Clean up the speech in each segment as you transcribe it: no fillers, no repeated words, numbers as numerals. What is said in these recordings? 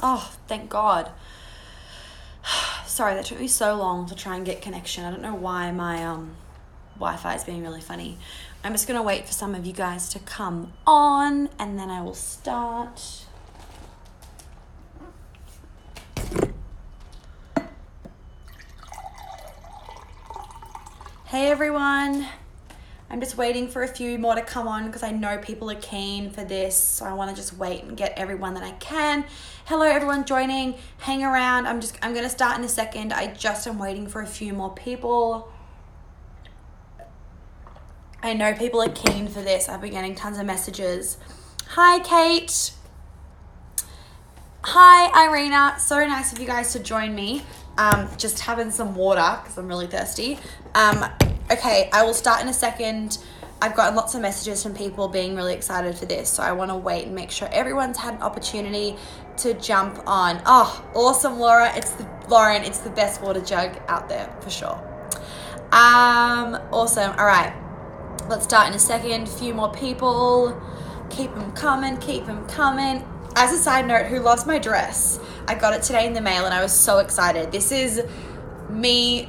Oh, thank God. Sorry, that took me so long to try and get connection. I don't know why my Wi-Fi is being really funny. I'm just going to wait for some of you guys to come on and then I will start. Hey everyone. I'm just waiting for a few more to come on because I know people are keen for this. So I want to just wait and get everyone that I can. Hello everyone joining. Hang around. I'm going to start in a second. I just am waiting for a few more people. I know people are keen for this. I've been getting tons of messages. Hi Kate. Hi Irina. So nice of you guys to join me. Just having some water because I'm really thirsty. Okay, I will start in a second. I've gotten lots of messages from people being really excited for this, so I want to wait and make sure everyone's had an opportunity to jump on. Oh, awesome, Laura. Lauren, it's the best water jug out there for sure. Awesome. All right, let's start in a second. A few more people. Keep them coming. Keep them coming. As a side note, who loves my dress? I got it today in the mail and I was so excited. This is me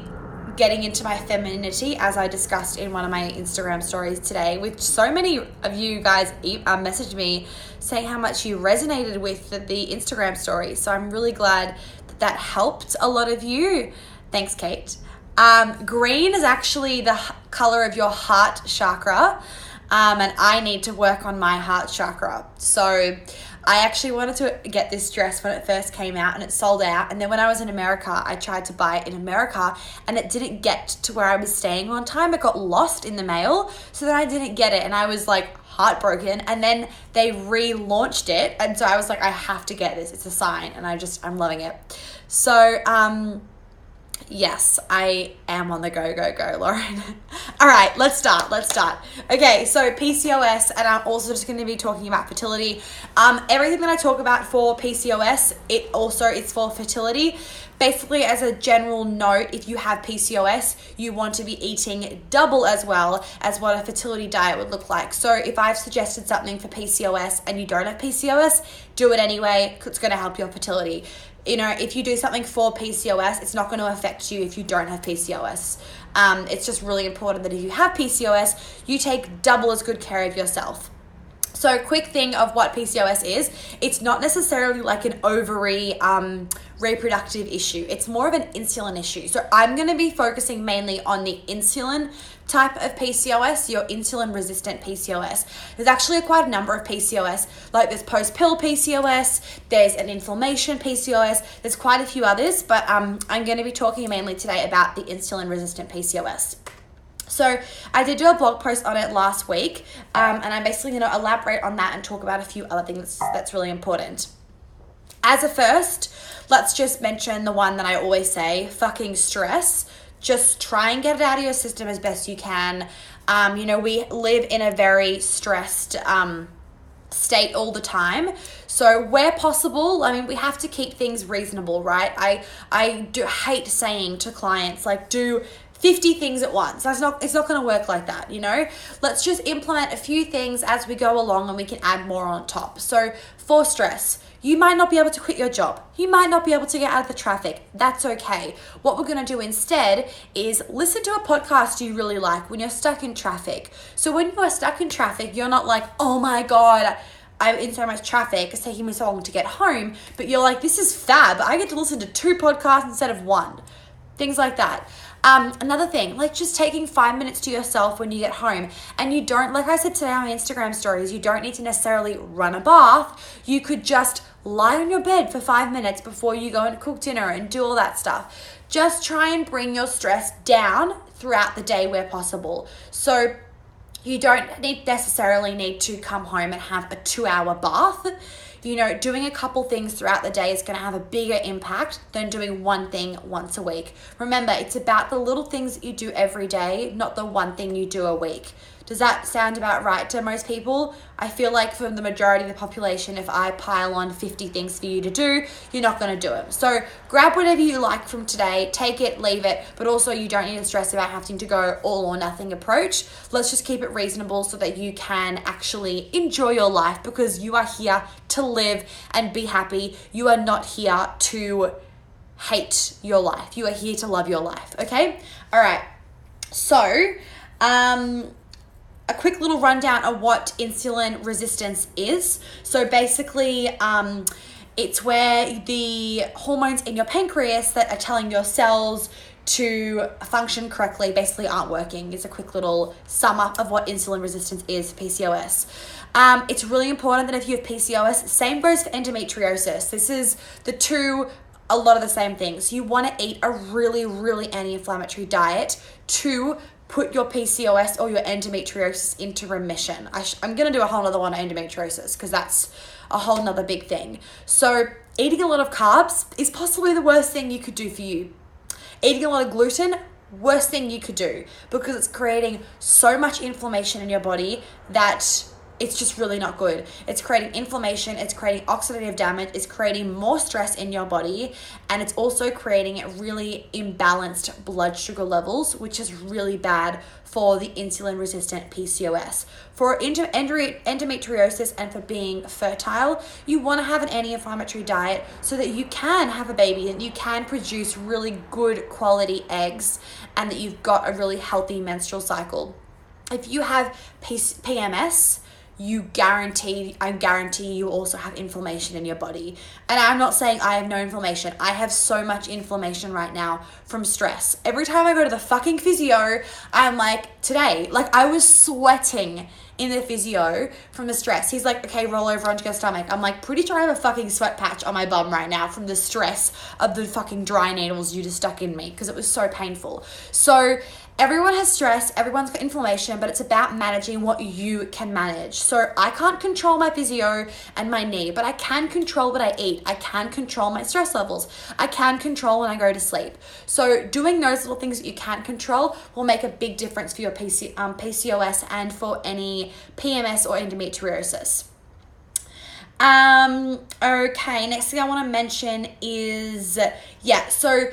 getting into my femininity, as I discussed in one of my Instagram stories today, which so many of you guys messaged me saying how much you resonated with the Instagram story. So I'm really glad that helped a lot of you. Thanks, Kate. Green is actually the color of your heart chakra. And I need to work on my heart chakra. So I actually wanted to get this dress when it first came out and it sold out. And then when I was in America, I tried to buy it in America and it didn't get to where I was staying on time. It got lost in the mail. So then I didn't get it and I was like heartbroken. And then they relaunched it. And so I was like, I have to get this. It's a sign. And I'm loving it. So, yes, I am on the go, Lauren. All right, let's start. Okay, so PCOS, and I'm also just going to be talking about fertility. Everything that I talk about for PCOS, it also is for fertility. Basically, as a general note, if you have PCOS, you want to be eating double as well as what a fertility diet would look like. So if I've suggested something for PCOS and you don't have PCOS, do it anyway. It's going to help your fertility. You know, if you do something for PCOS, it's not going to affect you if you don't have PCOS. It's just really important that if you have PCOS, you take double as good care of yourself. So quick thing of what PCOS is, it's not necessarily like an ovary reproductive issue. It's more of an insulin issue. So I'm going to be focusing mainly on the insulin type of PCOS, your insulin resistant PCOS. There's actually quite a number of PCOS, like there's post-pill PCOS, there's an inflammation PCOS, there's quite a few others, but I'm going to be talking mainly today about the insulin resistant PCOS. So I did do a blog post on it last week, and I'm basically going to elaborate on that and talk about a few other things that's really important. As a first, let's just mention the one that I always say, fucking stress. Just try and get it out of your system as best you can. We live in a very stressed state all the time. So where possible, we have to keep things reasonable, right? I do hate saying to clients, like, do 50 things at once. It's not going to work like that, Let's just implement a few things as we go along and we can add more on top. So for stress, you might not be able to quit your job. You might not be able to get out of the traffic. That's okay. What we're going to do instead is listen to a podcast you really like when you're stuck in traffic. So when you are stuck in traffic, you're not like, oh my God, I'm in so much traffic, it's taking me so long to get home. But you're like, this is fab. I get to listen to 2 podcasts instead of 1. Things like that. Another thing, like just taking 5 minutes to yourself when you get home, and you don't, like I said today on my Instagram stories, you don't need to necessarily run a bath. You could just lie on your bed for 5 minutes before you go and cook dinner and do all that stuff. Just try and bring your stress down throughout the day where possible. So you don't necessarily need to come home and have a 2-hour bath. Doing a couple things throughout the day is going to have a bigger impact than doing one thing once a week. Remember, it's about the little things that you do every day, not the one thing you do a week. Does that sound about right to most people? I feel like for the majority of the population, if I pile on 50 things for you to do, you're not going to do it. So grab whatever you like from today, take it, leave it, but also you don't need to stress about having to go all or nothing approach. Let's just keep it reasonable so that you can actually enjoy your life, because you are here to live and be happy. You are not here to hate your life. You are here to love your life, okay? All right. So, a quick little rundown of what insulin resistance is. So basically, it's where the hormones in your pancreas that are telling your cells to function correctly basically aren't working. It's a quick little sum up of what insulin resistance is for PCOS. It's really important that if you have PCOS, same goes for endometriosis. This is a lot of the same things. You want to eat a really, really anti-inflammatory diet to put your PCOS or your endometriosis into remission. I'm going to do a whole nother one on endometriosis because that's a whole nother big thing. So eating a lot of carbs is possibly the worst thing you could do for you. Eating a lot of gluten, worst thing you could do, because it's creating so much inflammation in your body that it's just really not good. It's creating inflammation, it's creating oxidative damage, it's creating more stress in your body, and it's also creating really imbalanced blood sugar levels, which is really bad for the insulin-resistant PCOS. For endometriosis and for being fertile, you want to have an anti-inflammatory diet so that you can have a baby and you can produce really good quality eggs and that you've got a really healthy menstrual cycle. If you have PMS, I guarantee you also have inflammation in your body. And I'm not saying I have no inflammation. I have so much inflammation right now from stress. Every time I go to the fucking physio, I'm like, today, like I was sweating in the physio from the stress. He's like, okay, roll over onto your stomach. I'm like, pretty sure I have a fucking sweat patch on my bum right now from the stress of the fucking dry needles you just stuck in me because it was so painful. So everyone has stress, everyone's got inflammation, but it's about managing what you can manage. So I can't control my physio and my knee, but I can control what I eat. I can control my stress levels. I can control when I go to sleep. So doing those little things that you can't control will make a big difference for your PCOS and for any PMS or endometriosis. Okay, next thing I want to mention is, so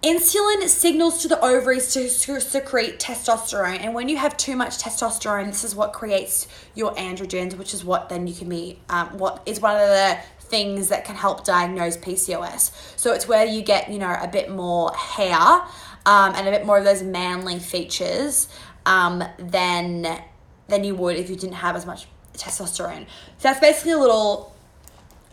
insulin signals to the ovaries to secrete testosterone. And when you have too much testosterone, this is what creates your androgens, which is what then you can be, what is one of the things that can help diagnose PCOS. So it's where you get, a bit more hair and a bit more of those manly features than you would if you didn't have as much testosterone. So that's basically a little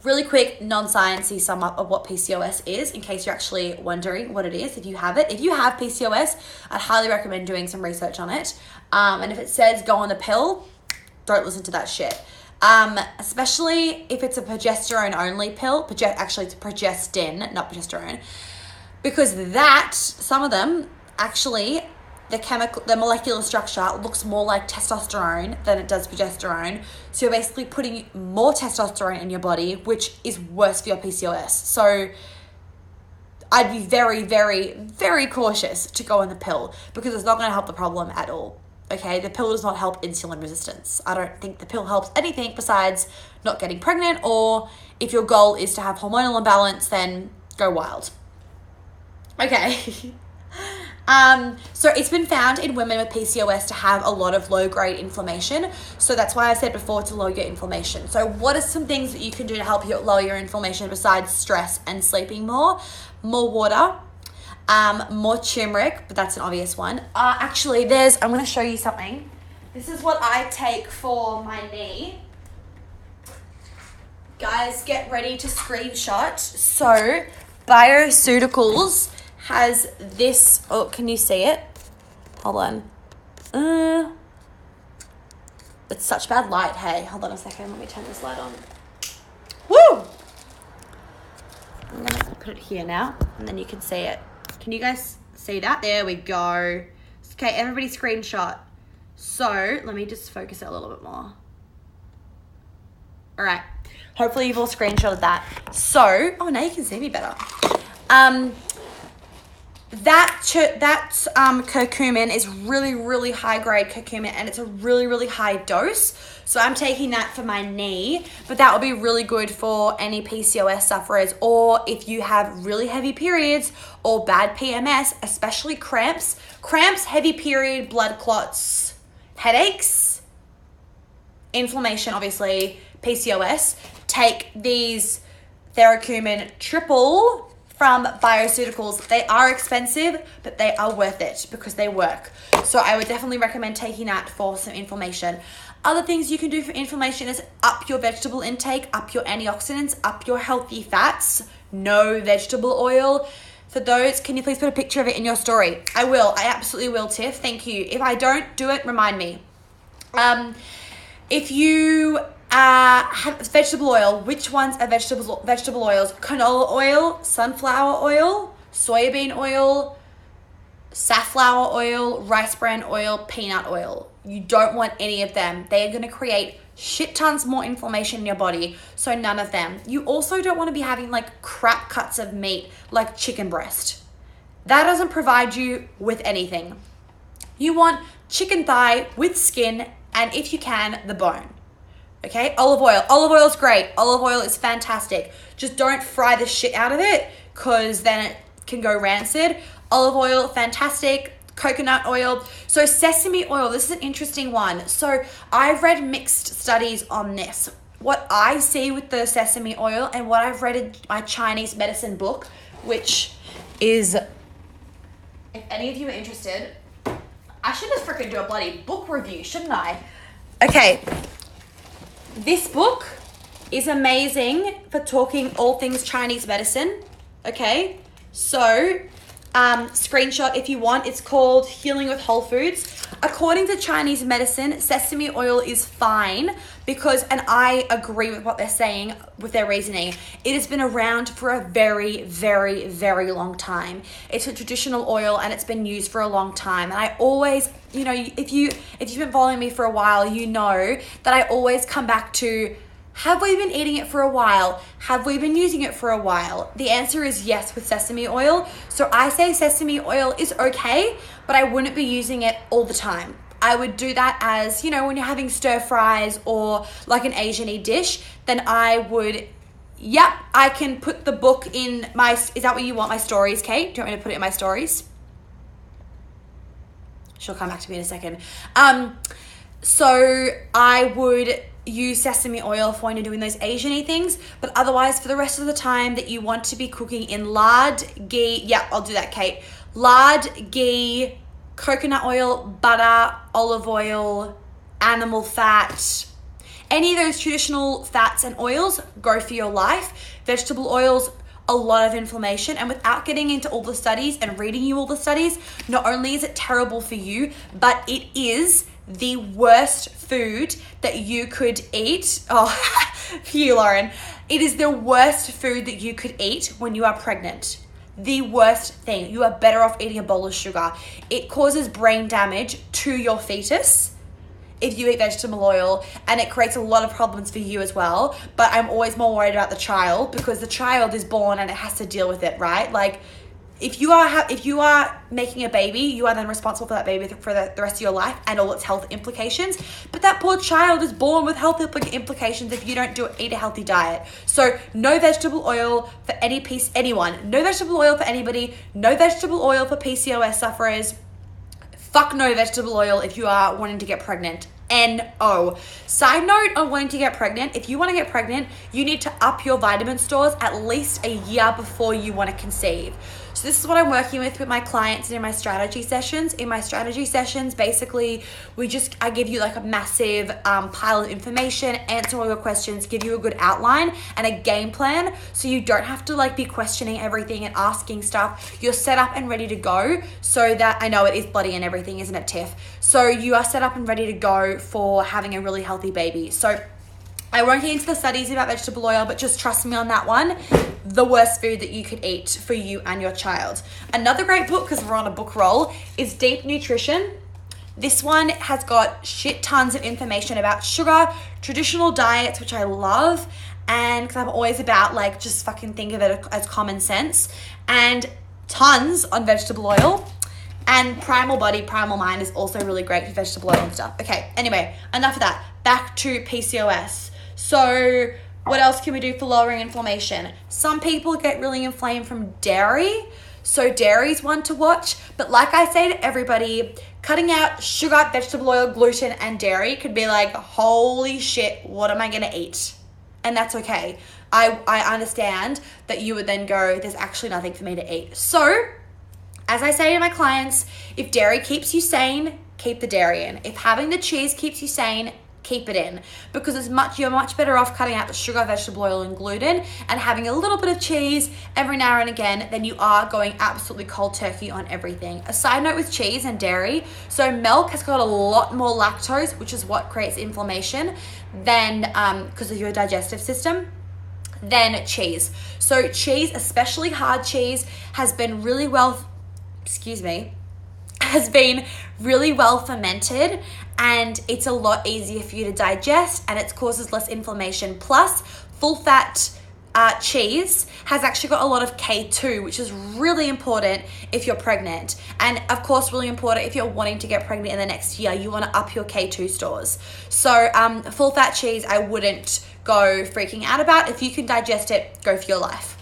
really quick, non-sciencey sum up of what PCOS is, in case you're actually wondering what it is, if you have it. If you have PCOS, I'd highly recommend doing some research on it. And if it says go on the pill, don't listen to that shit. Especially if it's a progesterone-only pill. Actually, it's progestin, not progesterone. Because some of them, actually, the molecular structure looks more like testosterone than it does progesterone. So you're basically putting more testosterone in your body, which is worse for your PCOS. So I'd be very, very, very cautious to go on the pill because it's not going to help the problem at all. Okay, the pill does not help insulin resistance. I don't think the pill helps anything besides not getting pregnant, or if your goal is to have hormonal imbalance, then go wild. Okay. So it's been found in women with PCOS to have a lot of low-grade inflammation. So that's why I said before to lower your inflammation. So what are some things that you can do to help you lower your inflammation besides stress and sleeping more? More water, more turmeric, but that's an obvious one. Actually, I'm going to show you something. This is what I take for my knee. Guys, get ready to screenshot. So, Bioceuticals has this, can you see it? Hold on. It's such bad light, hey. Hold on a second, let me turn this light on. Woo! I'm gonna put it here now, and then you can see it. Can you guys see that? There we go. Okay, everybody screenshot. So, let me just focus it a little bit more. All right, hopefully you've all screenshotted that. So, now you can see me better. that curcumin is really, really high grade curcumin, and it's a really, really high dose. So I'm taking that for my knee, but that will be really good for any PCOS sufferers, or if you have really heavy periods or bad PMS, especially cramps, heavy period, blood clots, headaches, inflammation, obviously, PCOS. Take these Theracumin triple from Bioceuticals. They are expensive, but they are worth it because they work. So I would definitely recommend taking that for some inflammation. Other things you can do for inflammation is up your vegetable intake, up your antioxidants, up your healthy fats. No vegetable oil. For those, can you please put a picture of it in your story? I will. I absolutely will, Tiff. Thank you. If I don't do it, remind me. If you have vegetable oil, which ones are vegetable oils? Canola oil, sunflower oil, soybean oil, safflower oil, rice bran oil, peanut oil. You don't want any of them. They are going to create shit tons more inflammation in your body, so none of them. You also don't want to be having like crap cuts of meat like chicken breast. That doesn't provide you with anything. You want chicken thigh with skin, and if you can, the bone. Okay, olive oil. Olive oil is great. Olive oil is fantastic. Just don't fry the shit out of it because then it can go rancid. Olive oil, fantastic. Coconut oil. So sesame oil, this is an interesting one. So I've read mixed studies on this. What I see with the sesame oil and what I've read in my Chinese medicine book, which is, if any of you are interested, I should just freaking do a bloody book review, shouldn't I? Okay. This book is amazing for talking all things Chinese medicine. Okay. So screenshot if you want. It's called Healing with Whole Foods. According to Chinese medicine, sesame oil is fine because, and I agree with what they're saying with their reasoning, it has been around for a very, very, very long time. It's a traditional oil and it's been used for a long time. And I always, you know, if you've been following me for a while, you know that I always come back to, have we been eating it for a while? Have we been using it for a while? The answer is yes with sesame oil. So I say sesame oil is okay, but I wouldn't be using it all the time. I would do that as, you know, when you're having stir fries or like an Asian-y dish, then I would, yep, I can put the book in my, is that what you want, my stories, Kate? Do you want me to put it in my stories? She'll come back to me in a second. So I would use sesame oil for when you're doing those Asian-y things, but otherwise for the rest of the time that you want to be cooking in lard, ghee, yeah, I'll do that, Kate. Lard, ghee, coconut oil, butter, olive oil, animal fat, any of those traditional fats and oils, go for your life. Vegetable oils, a lot of inflammation, and without getting into all the studies and reading you all the studies, not only is it terrible for you, but it is the worst food that you could eat. Oh, for you, Lauren. It is the worst food that you could eat when you are pregnant. The worst thing. You are better off eating a bowl of sugar. It causes brain damage to your fetus if you eat vegetable oil, and it creates a lot of problems for you as well. But I'm always more worried about the child because the child is born and it has to deal with it, right? Like, if you are making a baby, you are then responsible for that baby for the rest of your life and all its health implications. But that poor child is born with health implications if you don't eat a healthy diet. So no vegetable oil for anyone. No vegetable oil for anybody. No vegetable oil for PCOS sufferers. Fuck no vegetable oil if you are wanting to get pregnant. No. Side note on wanting to get pregnant, if you want to get pregnant, you need to up your vitamin stores at least a year before you want to conceive. So this is what I'm working with my clients and in my strategy sessions. In my strategy sessions, basically, I give you like a massive pile of information, answer all your questions, give you a good outline and a game plan so you don't have to like be questioning everything and asking stuff. You're set up and ready to go so that, I know it is bloody and everything, isn't it, Tiff? So you are set up and ready to go for having a really healthy baby. So I won't get into the studies about vegetable oil, but just trust me on that one. The worst food that you could eat for you and your child. Another great book, because we're on a book roll, is Deep Nutrition. This one has got shit tons of information about sugar, traditional diets, which I love, and because I'm always about like just fucking think of it as common sense. And tons on vegetable oil. And Primal Body, Primal Mind is also really great for vegetable oil and stuff. Okay, anyway, enough of that. Back to PCOS. So what else can we do for lowering inflammation? Some people get really inflamed from dairy. So dairy is one to watch. But like I say to everybody, cutting out sugar, vegetable oil, gluten, and dairy could be like, holy shit, what am I going to eat? And that's okay. I understand that you would then go, there's actually nothing for me to eat. So as I say to my clients, if dairy keeps you sane, keep the dairy in. If having the cheese keeps you sane, keep it in, because you're much better off cutting out the sugar, vegetable oil, and gluten and having a little bit of cheese every now and again than you are going absolutely cold turkey on everything. A side note with cheese and dairy, so milk has got a lot more lactose, which is what creates inflammation, than because of your digestive system, than cheese. So cheese, especially hard cheese, has been really well fermented, and it's a lot easier for you to digest, and it causes less inflammation. Plus, full fat cheese has actually got a lot of K2, which is really important if you're pregnant, and of course really important if you're wanting to get pregnant in the next year. You want to up your K2 stores. So full fat cheese I wouldn't go freaking out about. If you can digest it, go for your life.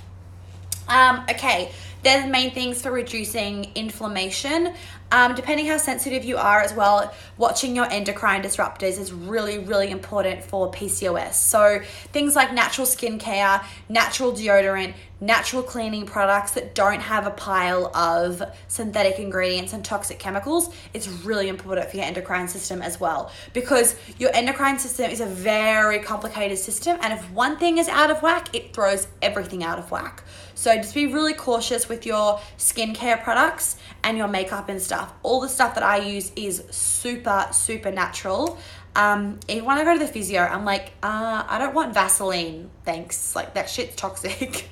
Okay, they're the main things for reducing inflammation. Depending how sensitive you are as well, watching your endocrine disruptors is really, really important for PCOS. So things like natural skincare, natural deodorant, natural cleaning products that don't have a pile of synthetic ingredients and toxic chemicals, it's really important for your endocrine system as well, because your endocrine system is a very complicated system, and if one thing is out of whack, it throws everything out of whack. So just be really cautious with your skincare products and your makeup and stuff. All the stuff that I use is super, super natural. Even when I go to the physio, I'm like, I don't want Vaseline, thanks. Like, that shit's toxic.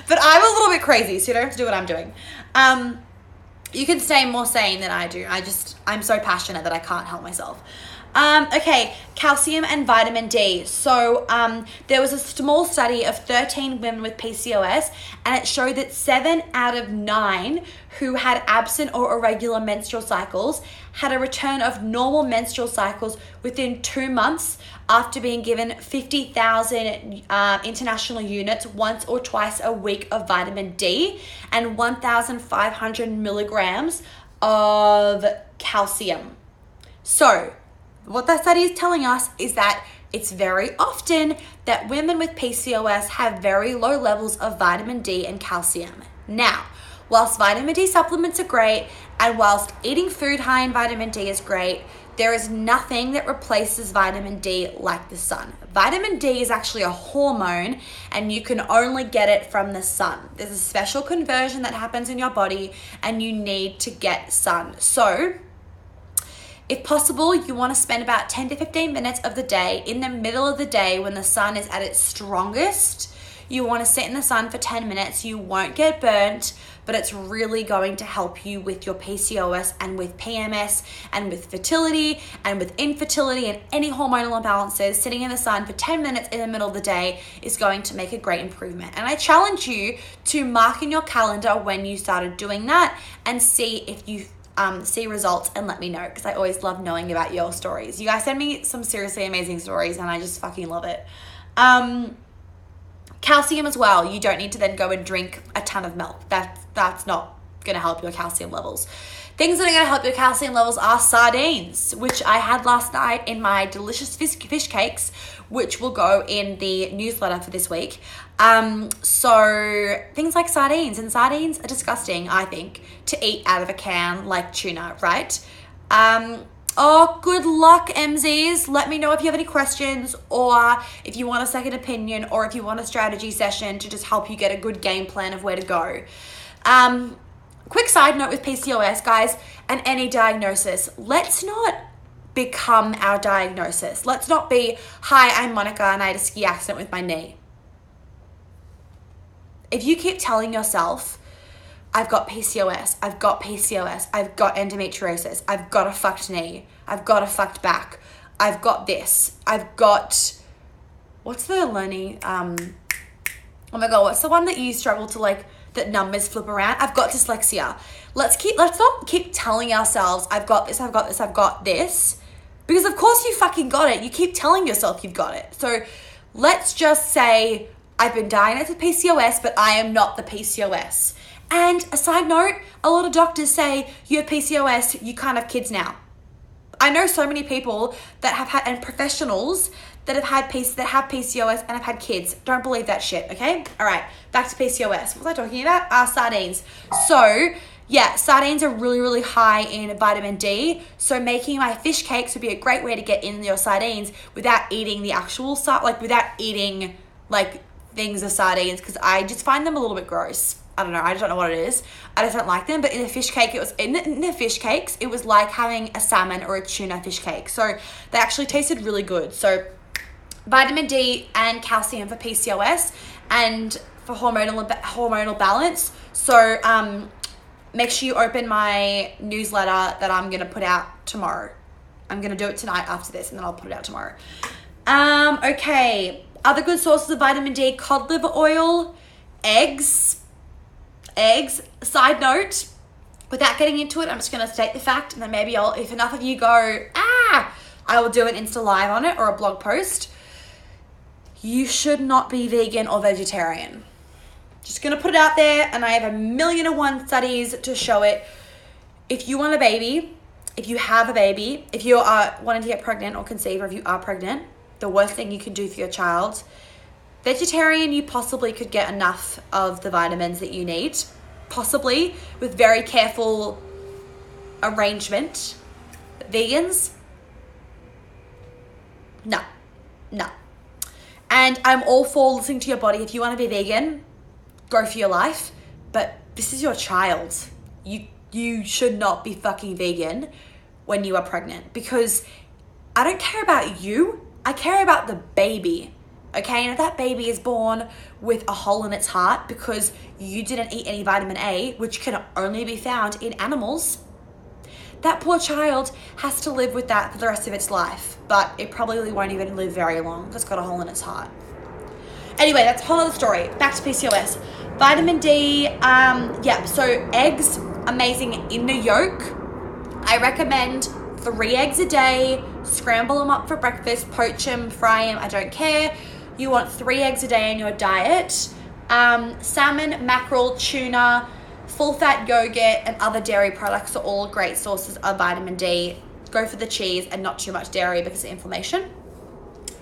But I'm a little bit crazy, so you don't have to do what I'm doing. You can stay more sane than I do. I'm so passionate that I can't help myself. Okay, calcium and vitamin D. So there was a small study of 13 women with PCOS, and it showed that 7 out of 9 who had absent or irregular menstrual cycles had a return of normal menstrual cycles within 2 months after being given 50,000 international units once or twice a week of vitamin D and 1,500 milligrams of calcium. So what that study is telling us is that it's very often that women with PCOS have very low levels of vitamin D and calcium. Now, whilst vitamin D supplements are great, and whilst eating food high in vitamin D is great, there is nothing that replaces vitamin D like the sun. Vitamin D is actually a hormone, and you can only get it from the sun. There's a special conversion that happens in your body, and you need to get sun. So if possible, you want to spend about 10 to 15 minutes of the day in the middle of the day when the sun is at its strongest. You want to sit in the sun for 10 minutes. You won't get burnt, but it's really going to help you with your PCOS and with PMS and with fertility and with infertility and any hormonal imbalances. Sitting in the sun for 10 minutes in the middle of the day is going to make a great improvement. And I challenge you to mark in your calendar when you started doing that and see if you see results, and let me know, because I always love knowing about your stories. You guys send me some seriously amazing stories, and I just fucking love it. Calcium as well. You don't need to then go and drink a ton of milk. That's not going to help your calcium levels. Things that are going to help your calcium levels are sardines, which I had last night in my delicious fish cakes, which will go in the newsletter for this week. So things like sardines, and sardines are disgusting, I think, to eat out of a can like tuna, right? Oh, good luck, MZs. Let me know if you have any questions, or if you want a second opinion, or if you want a strategy session to just help you get a good game plan of where to go. Quick side note with PCOS, guys, and any diagnosis, let's not become our diagnosis. Let's not be, hi, I'm Monica and I had a ski accident with my knee. If you keep telling yourself, I've got PCOS, I've got PCOS, I've got endometriosis, I've got a fucked knee, I've got a fucked back, I've got this, I've got, what's the learning, oh my God, what's the one that you struggle to like, that numbers flip around. I've got dyslexia. Let's not keep telling ourselves, I've got this, I've got this, I've got this. Because of course you fucking got it. You keep telling yourself you've got it. So let's just say, I've been diagnosed with PCOS, but I am not the PCOS. And a side note, a lot of doctors say, you have PCOS, you can't have kids now. I know so many people that have had, and professionals that have PCOS and have had kids. Don't believe that shit, okay? All right, back to PCOS. What was I talking about? Sardines. So, yeah, sardines are really, really high in vitamin D. So making my fish cakes would be a great way to get in your sardines without eating the actual, without eating, things of sardines, because I just find them a little bit gross. I don't know. I just don't know what it is. I just don't like them. But in the fish cake, in the fish cakes, it was like having a salmon or a tuna fish cake. So they actually tasted really good. So vitamin D and calcium for PCOS and for hormonal balance. So make sure you open my newsletter that I'm going to put out tomorrow. I'm going to do it tonight after this, and then I'll put it out tomorrow. Okay. Other good sources of vitamin D, cod liver oil, eggs. Side note, without getting into it, I'm just going to state the fact, and then maybe if enough of you go, I will do an Insta live on it or a blog post. You should not be vegan or vegetarian. Just going to put it out there, and I have 1,000,001 studies to show it. If you want a baby, if you have a baby, if you are wanting to get pregnant or conceive, or if you are pregnant, the worst thing you can do for your child, vegetarian, you possibly could get enough of the vitamins that you need, possibly with very careful arrangement. Vegans, no. And I'm all for listening to your body. If you want to be vegan, go for your life, but this is your child. You should not be fucking vegan when you are pregnant, because I don't care about you. I care about the baby. Okay, and if that baby is born with a hole in its heart because you didn't eat any vitamin A, which can only be found in animals, that poor child has to live with that for the rest of its life. But it probably won't even live very long because it's got a hole in its heart. Anyway, that's a whole other story. Back to PCOS. Vitamin D, so eggs, amazing in the yolk. I recommend 3 eggs a day, scramble them up for breakfast, poach them, fry them, I don't care. You want 3 eggs a day in your diet. Salmon, mackerel, tuna, full-fat yogurt, and other dairy products are all great sources of vitamin D. Go for the cheese and not too much dairy because of inflammation.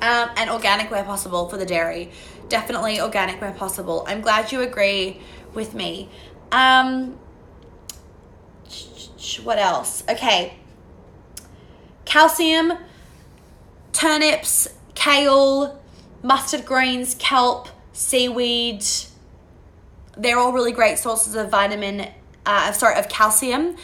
And organic where possible for the dairy. Definitely organic where possible. I'm glad you agree with me. What else? Okay. Calcium, turnips, kale, mustard greens, kelp, seaweed. They're all really great sources of of calcium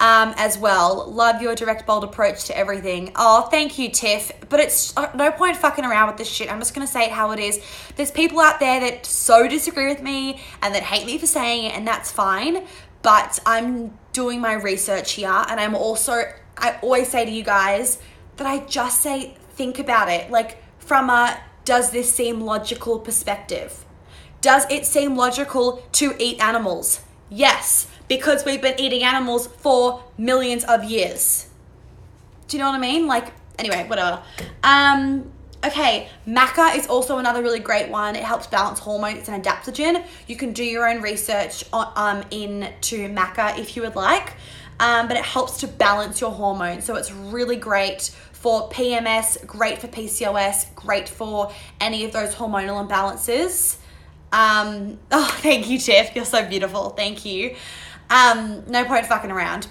as well. Love your direct, bold approach to everything. Oh, thank you, Tiff. But it's no point fucking around with this shit. I'm just going to say it how it is. There's people out there that so disagree with me and that hate me for saying it, and that's fine. But I'm doing my research here, and I always say to you guys that I just say, think about it. From a, does this seem logical perspective? Does it seem logical to eat animals? Yes, because we've been eating animals for millions of years. Do you know what I mean? Anyway, whatever. Okay, maca is also another really great one. It helps balance hormones. It's an adaptogen. You can do your own research into maca if you would like. But it helps to balance your hormones. So it's really great for PMS, great for PCOS, great for any of those hormonal imbalances. Thank you, Tiff. You're so beautiful. Thank you. No point fucking around.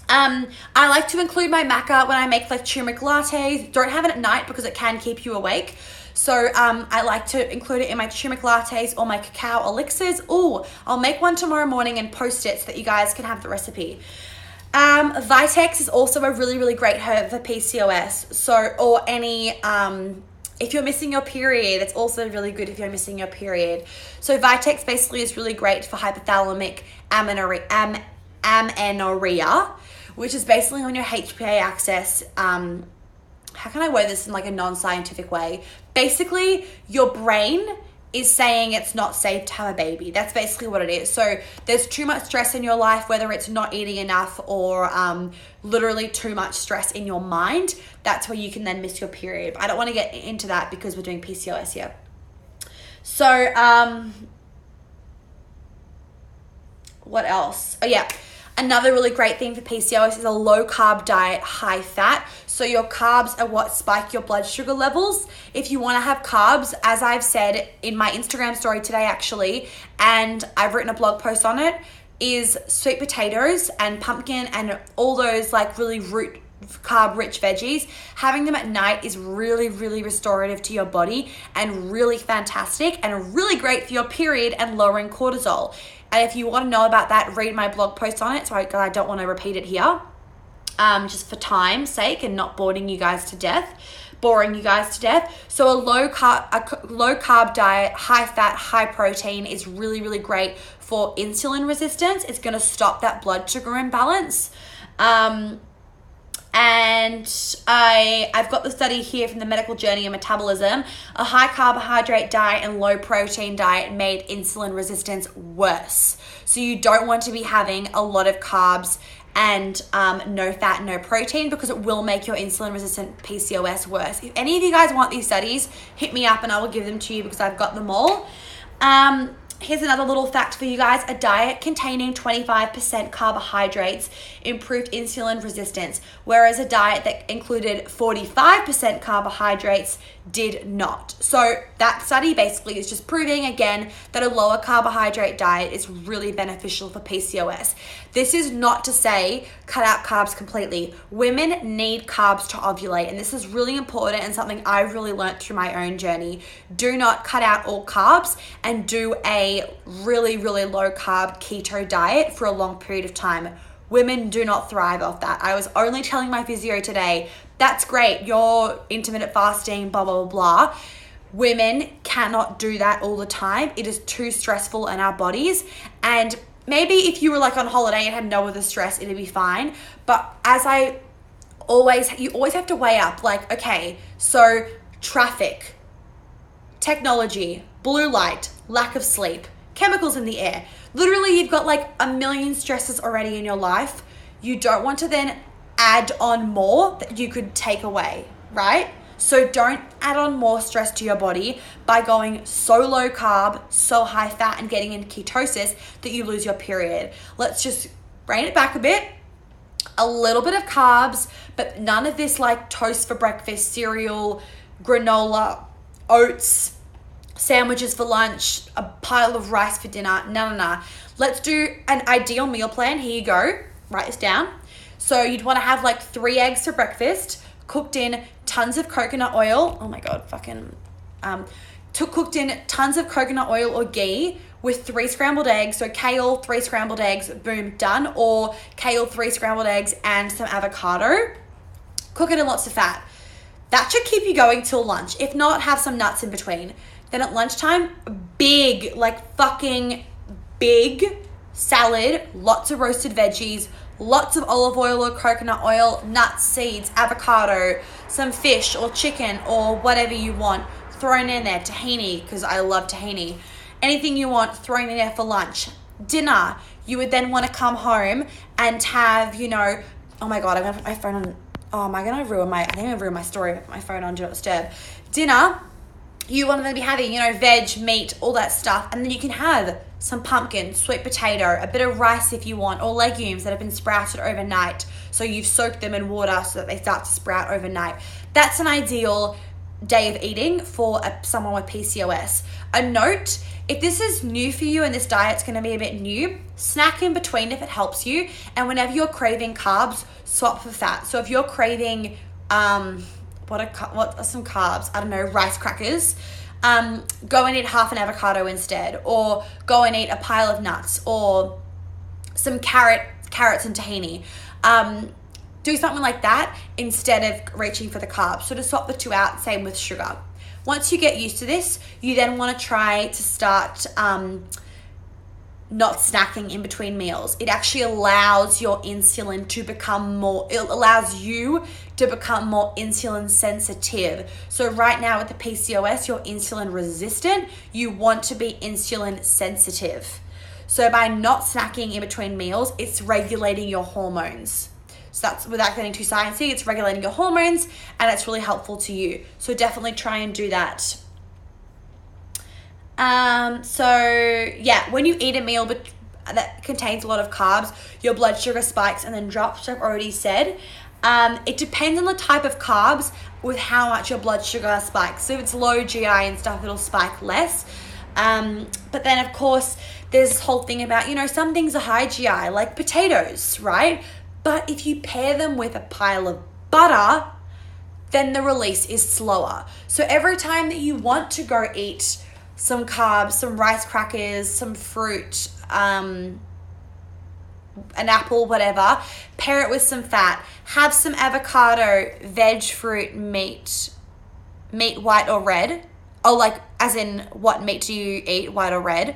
I like to include my maca when I make turmeric lattes. Don't have it at night because it can keep you awake. So I like to include it in my turmeric lattes or my cacao elixirs. I'll make one tomorrow morning and post it so that you guys can have the recipe. Vitex is also a really, really great herb for PCOS. Or any, if you're missing your period, it's also really good if you're missing your period. So Vitex basically is really great for hypothalamic amenorrhea, which is basically on your HPA axis. How can I word this in a non-scientific way? Basically, your brain is saying it's not safe to have a baby. That's basically what it is. So there's too much stress in your life, whether it's not eating enough or literally too much stress in your mind. That's where you can then miss your period. But I don't want to get into that because we're doing PCOS here. So what else? Oh yeah. Another really great thing for PCOS is a low carb diet, high fat. So your carbs are what spike your blood sugar levels. If you want to have carbs, as I've said in my Instagram story today actually, and I've written a blog post on it, is sweet potatoes and pumpkin and all those like really root carb rich veggies. Having them at night is really, really restorative to your body and really fantastic and really great for your period and lowering cortisol. And if you want to know about that, read my blog post on it. So I don't want to repeat it here, just for time's sake and not boring you guys to death. So a low carb diet, high fat, high protein is really, really great for insulin resistance. It's going to stop that blood sugar imbalance. And I've got the study here from the Medical Journey of Metabolism. A high carbohydrate diet and low protein diet made insulin resistance worse. So you don't want to be having a lot of carbs and no fat, no protein, because it will make your insulin resistant PCOS worse. If any of you guys want these studies, hit me up and I will give them to you because I've got them all. Here's another little fact for you guys. A diet containing 25% carbohydrates improved insulin resistance, whereas a diet that included 45% carbohydrates did not. So that study basically is just proving again that a lower carbohydrate diet is really beneficial for PCOS. This is not to say cut out carbs completely. Women need carbs to ovulate, and this is really important and something I really learned through my own journey. Do not cut out all carbs and do a really, really low carb keto diet for a long period of time. Women do not thrive off that. I was only telling my physio today, that's great, you're intermittent fasting, blah, blah, blah, blah. Women cannot do that all the time. It is too stressful in our bodies. And maybe if you were like on holiday and had no other stress, it'd be fine. But you always have to weigh up like, okay, so traffic, technology, blue light, lack of sleep, chemicals in the air. Literally, you've got like a million stresses already in your life. You don't want to then add on more that you could take away, right? So don't add on more stress to your body by going so low carb, so high fat, and getting into ketosis that you lose your period. Let's just rein it back a bit. A little bit of carbs, but none of this like toast for breakfast, cereal, granola, oats, sandwiches for lunch, a pile of rice for dinner. No. Let's do an ideal meal plan. Here you go. Write this down. So you'd want to have like 3 eggs for breakfast, cooked in tons of coconut oil. Oh my God, cooked in tons of coconut oil or ghee with 3 scrambled eggs. So kale, 3 scrambled eggs, boom, done. Or kale, 3 scrambled eggs and some avocado. Cook it in lots of fat. That should keep you going till lunch. If not, have some nuts in between. Then at lunchtime, big salad, lots of roasted veggies, lots of olive oil or coconut oil, nuts, seeds, avocado, some fish or chicken or whatever you want thrown in there. Tahini, because I love tahini. Anything you want thrown in there for lunch. Dinner, you would then want to come home and have, oh my God, I'm going to put my phone on. Oh, am I going to ruin I think I'm going to ruin my story with my phone on Do Not Disturb. Dinner, you want to be having, veg, meat, all that stuff. And then you can have some pumpkin, sweet potato, a bit of rice if you want, or legumes that have been sprouted overnight. So you've soaked them in water so that they start to sprout overnight. That's an ideal day of eating for someone with PCOS. A note, if this is new for you and this diet's going to be a bit new, snack in between if it helps you. And whenever you're craving carbs, swap for fat. So if you're craving, what are some carbs? I don't know, rice crackers. Go and eat half an avocado instead, or go and eat a pile of nuts, or some carrots and tahini. Do something like that instead of reaching for the carbs. So to swap the two out, same with sugar. Once you get used to this, you then want to try to start not snacking in between meals. It actually allows your insulin to become more, it allows you to become more insulin sensitive. So right now with the PCOS, you're insulin resistant. You want to be insulin sensitive. So by not snacking in between meals, it's regulating your hormones. So that's, without getting too sciencey, it's regulating your hormones, and it's really helpful to you. So definitely try and do that. So yeah, when you eat a meal that contains a lot of carbs, your blood sugar spikes and then drops, I've already said. It depends on the type of carbs with how much your blood sugar spikes. So if it's low GI and stuff, it'll spike less. But then of course, there's this whole thing about, some things are high GI, like potatoes, right? But if you pair them with a pile of butter, then the release is slower. So every time that you want to go eat some carbs, some rice crackers, some fruit, an apple, whatever, pair it with some fat, have some avocado, veg, fruit, meat, white or red. Oh, like as in what meat do you eat, white or red?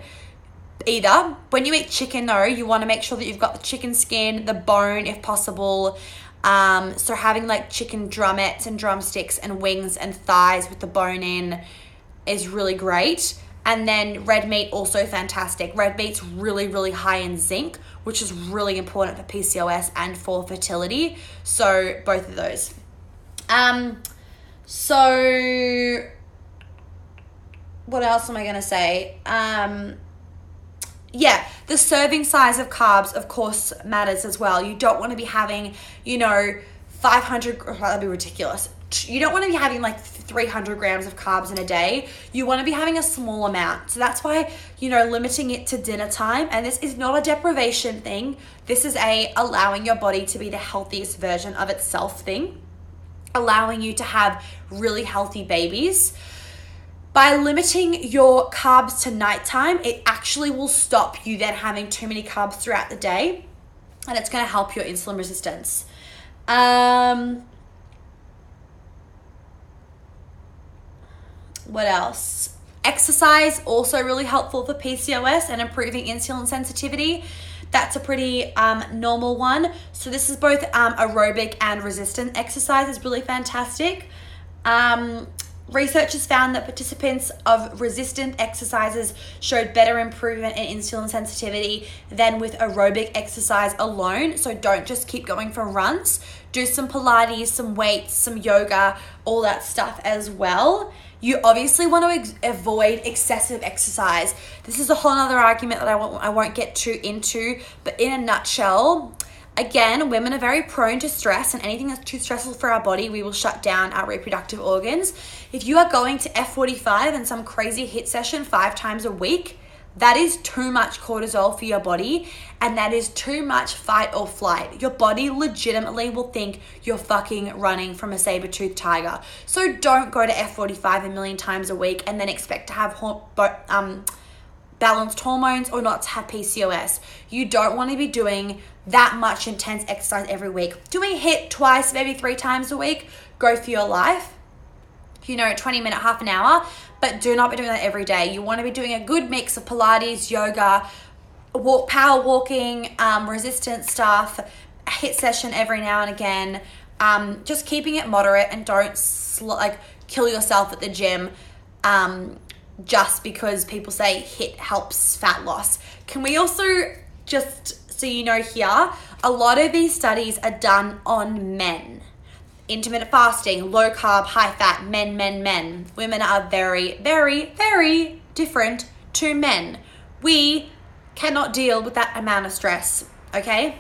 Either. When you eat chicken though, you want to make sure that you've got the chicken skin, the bone if possible. So having like chicken drumettes and drumsticks and wings and thighs with the bone in is really great. And then red meat, also fantastic. Red meat's really, really high in zinc, which is really important for PCOS and for fertility. So both of those. So what else am I going to say? Yeah, the serving size of carbs, of course, matters as well. You don't want to be having, 500, that'd be ridiculous. You don't want to be having like 300 grams of carbs in a day. You want to be having a small amount. So that's why, limiting it to dinner time. And this is not a deprivation thing. This is allowing your body to be the healthiest version of itself thing. Allowing you to have really healthy babies. By limiting your carbs to nighttime, it actually will stop you then having too many carbs throughout the day. And it's going to help your insulin resistance. What else? Exercise, also really helpful for PCOS and improving insulin sensitivity. That's a pretty normal one. So this is both aerobic and resistant exercise is really fantastic. Researchers found that participants of resistant exercises showed better improvement in insulin sensitivity than with aerobic exercise alone. So don't just keep going for runs. Do some Pilates, some weights, some yoga, all that stuff as well. You obviously want to avoid excessive exercise. This is a whole other argument that I won't get too into, but in a nutshell, again, women are very prone to stress, and anything that's too stressful for our body, we will shut down our reproductive organs. If you are going to F45 and some crazy HIIT session 5 times a week, that is too much cortisol for your body, and that is too much fight or flight. Your body legitimately will think you're fucking running from a saber-toothed tiger. So don't go to F45 a million times a week and then expect to have balanced hormones or not to have PCOS. You don't want to be doing that much intense exercise every week. Doing HIIT twice, maybe 3 times a week, go for your life. 20 minutes, half an hour, but do not be doing that every day. You want to be doing a good mix of Pilates, yoga, power walking, resistance stuff, a HIIT session every now and again. Just keeping it moderate, and don't kill yourself at the gym just because people say HIIT helps fat loss. Can we also, just so you know here, a lot of these studies are done on men. Intermittent fasting, low carb, high fat, men. Women are very, very, very different to men. We cannot deal with that amount of stress, okay?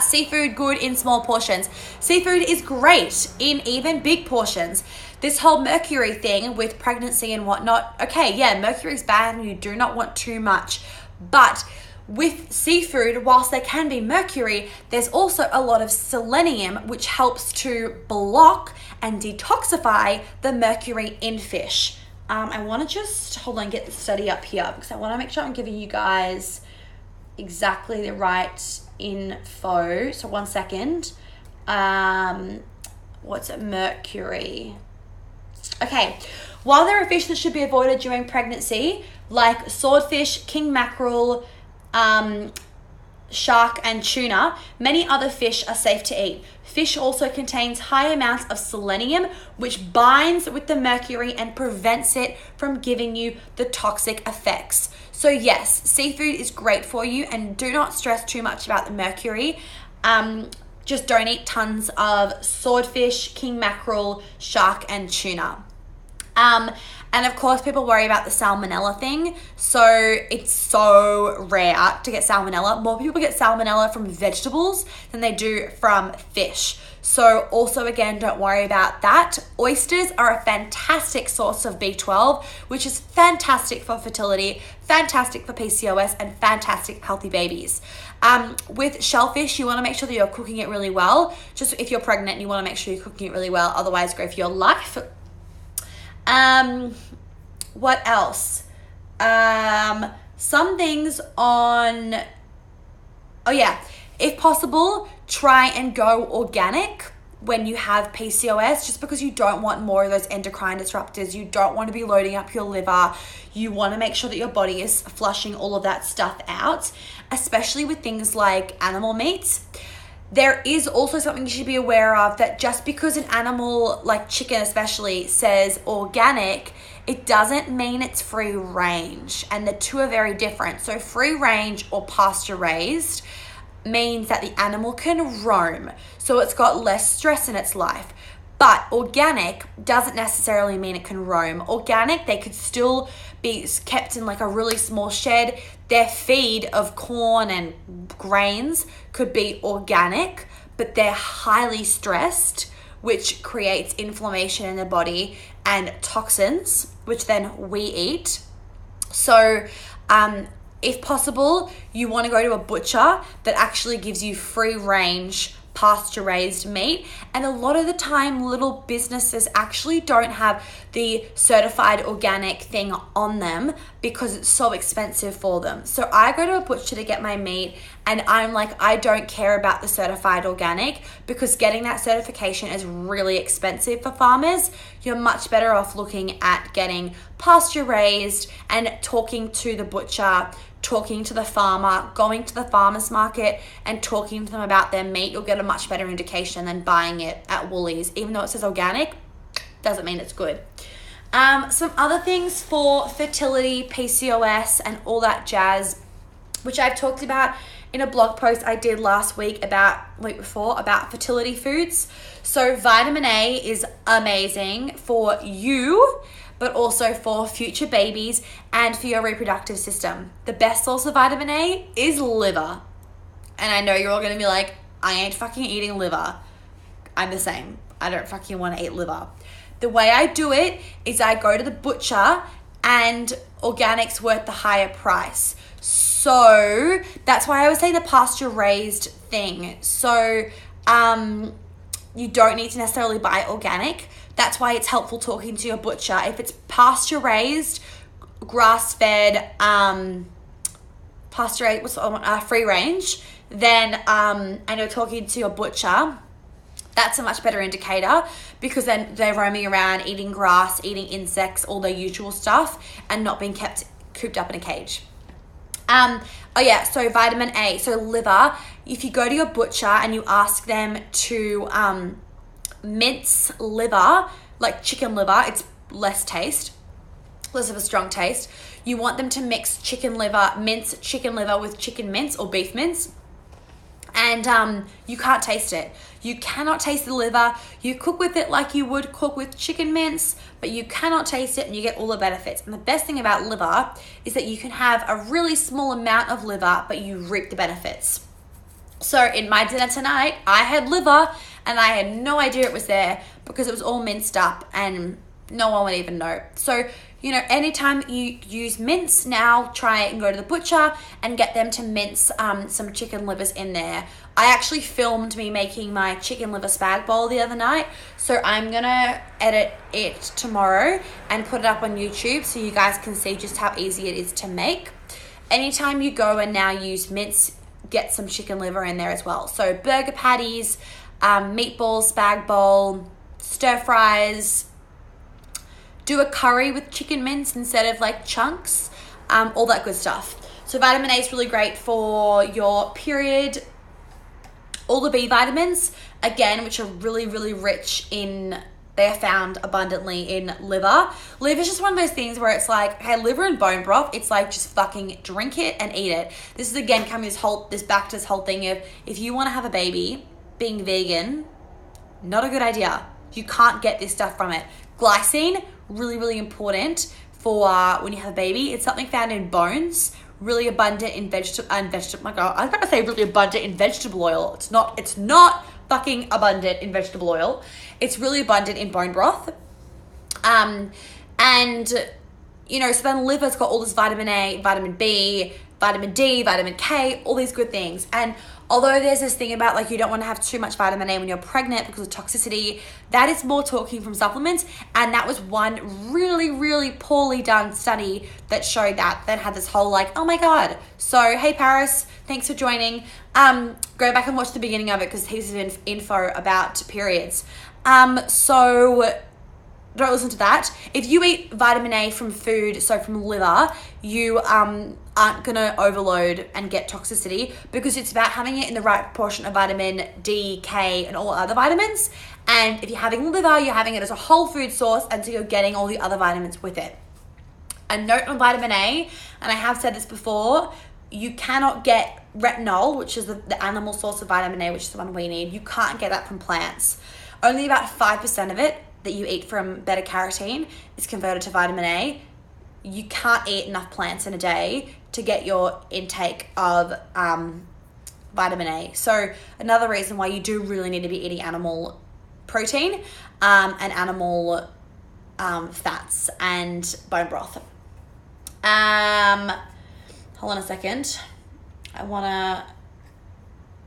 Seafood, good in small portions. Seafood is great in even big portions. This whole mercury thing with pregnancy and whatnot, okay, yeah, mercury is bad and you do not want too much. But with seafood, whilst there can be mercury, there's also a lot of selenium, which helps to block and detoxify the mercury in fish. I want to just, hold on, get the study up here because I want to make sure I'm giving you guys exactly the right info. So 1 second. What's it? Mercury. Okay. While there are fish that should be avoided during pregnancy, like swordfish, king mackerel, shark, and tuna, many other fish are safe to eat. Fish also contains high amounts of selenium, which binds with the mercury and prevents it from giving you the toxic effects. So yes, seafood is great for you, and do not stress too much about the mercury. Just don't eat tons of swordfish, king mackerel, shark, and tuna. And of course, people worry about the salmonella thing. So it's so rare to get salmonella. More people get salmonella from vegetables than they do from fish. So also, again, don't worry about that. Oysters are a fantastic source of B12, which is fantastic for fertility, fantastic for PCOS, and fantastic for healthy babies. With shellfish, you want to make sure that you're cooking it really well. Just if you're pregnant, you want to make sure you're cooking it really well. Otherwise, go for your life. What else? Some things on, if possible, try and go organic when you have PCOS, just because you don't want more of those endocrine disruptors. You don't want to be loading up your liver. You want to make sure that your body is flushing all of that stuff out, especially with things like animal meats. There is also something you should be aware of, that just because an animal, like chicken especially, says organic, it doesn't mean it's free range. And the two are very different. So free range or pasture raised means that the animal can roam. So it's got less stress in its life. But organic doesn't necessarily mean it can roam. Organic, they could still be kept in like a really small shed. Their feed of corn and grains could be organic, but they're highly stressed, which creates inflammation in the body and toxins, which then we eat. So, if possible, you want to go to a butcher that actually gives you free range pasture raised meat. And a lot of the time, little businesses actually don't have the certified organic thing on them because it's so expensive for them. So I go to a butcher to get my meat, and I'm like, I don't care about the certified organic, because getting that certification is really expensive for farmers. You're much better off looking at getting pasture raised and talking to the butcher, talking to the farmer, going to the farmer's market and talking to them about their meat. You'll get a much better indication than buying it at Woolies. Even though it says organic, doesn't mean it's good. Some other things for fertility, PCOS, and all that jazz, which I've talked about in a blog post I did week before about fertility foods. So vitamin A is amazing for you, but also for future babies and for your reproductive system. The best source of vitamin A is liver. And I know you're all gonna be like, I ain't fucking eating liver. I'm the same. I don't fucking wanna eat liver. The way I do it is I go to the butcher, and organic's worth the higher price. So that's why I was saying the pasture raised thing. So you don't need to necessarily buy organic. That's why it's helpful talking to your butcher. If it's pasture raised, grass fed, free range, then I know talking to your butcher, that's a much better indicator, because then they're roaming around eating grass, eating insects, all their usual stuff, and not being cooped up in a cage. So vitamin A, so liver, if you go to your butcher and you ask them to mince liver, like chicken liver, it's less of a strong taste. You want them to mince chicken liver with chicken mince or beef mince, and you can't taste it. You cannot taste the liver. You cook with it like you would cook with chicken mince, but you cannot taste it, and you get all the benefits. And the best thing about liver is that you can have a really small amount of liver, but you reap the benefits. So in my dinner tonight, I had liver, and I had no idea it was there because it was all minced up and no one would even know. So, anytime you use mince, now try and go to the butcher and get them to mince some chicken livers in there. I actually filmed me making my chicken liver spag bowl the other night, so I'm gonna edit it tomorrow and put it up on YouTube so you guys can see just how easy it is to make. Anytime you go and now use mince, get some chicken liver in there as well. So burger patties, meatballs, spag bowl, stir fries, do a curry with chicken mince instead of like chunks, all that good stuff. So vitamin A is really great for your period. All the B vitamins, again, which are really, really rich in, they are found abundantly in liver. Liver is just one of those things where it's like, hey, liver and bone broth, it's like just fucking drink it and eat it. This is again coming back to this whole thing of, if you want to have a baby, being vegan, not a good idea. You can't get this stuff from it. Glycine, really, really important for when you have a baby. It's something found in bones, really abundant in vegetable. My God, I was about to say really abundant in vegetable oil. It's not fucking abundant in vegetable oil. It's really abundant in bone broth. And you know, so then liver's got all this vitamin A, vitamin B, vitamin D, vitamin K, all these good things. And although there's this thing about like you don't want to have too much vitamin A when you're pregnant because of toxicity, that is more talking from supplements. And that was one really, really poorly done study that showed that had this whole like, oh my God. So, hey Paris, thanks for joining. Go back and watch the beginning of it because here's some info about periods. So don't listen to that. If you eat vitamin A from food, so from liver, you aren't gonna overload and get toxicity because it's about having it in the right proportion of vitamin D, K, and all other vitamins. And if you're having liver, you're having it as a whole food source, and so you're getting all the other vitamins with it. A note on vitamin A, and I have said this before, you cannot get retinol, which is the animal source of vitamin A, which is the one we need. You can't get that from plants. Only about 5% of it that you eat from beta carotene is converted to vitamin A. You can't eat enough plants in a day to get your intake of vitamin A. So another reason why you do really need to be eating animal protein and animal fats and bone broth. Hold on a second. I want to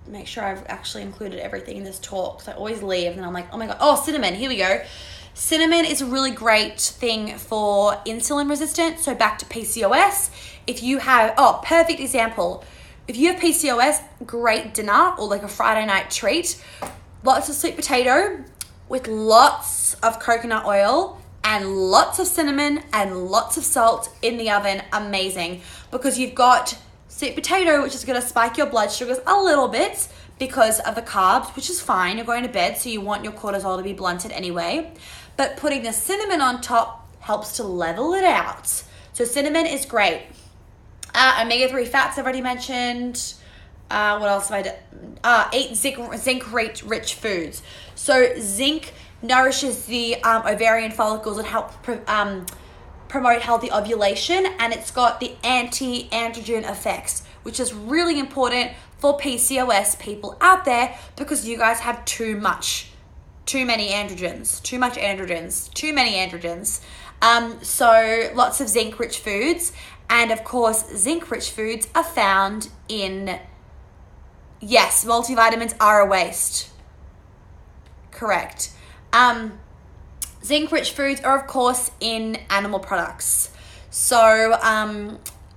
make sure I've actually included everything in this talk, because I always leave and then I'm like, oh my God. Oh, cinnamon. Here we go. Cinnamon is a really great thing for insulin resistance. So back to PCOS. If you have, perfect example. If you have PCOS, great dinner or like a Friday night treat. Lots of sweet potato with lots of coconut oil and lots of cinnamon and lots of salt in the oven. Amazing. Because you've got sweet potato, which is going to spike your blood sugars a little bit because of the carbs, which is fine. You're going to bed, so you want your cortisol to be blunted anyway. But putting the cinnamon on top helps to level it out. So cinnamon is great. Omega-3 fats I've already mentioned. What else have I done? Eat zinc-rich foods. So zinc nourishes the ovarian follicles and help promote healthy ovulation, and it's got the anti-androgen effects, which is really important for PCOS people out there because you guys have too many androgens. So lots of zinc-rich foods, and of course, zinc-rich foods are found in, yes, multivitamins are a waste. Correct. Zinc-rich foods are, of course, in animal products. So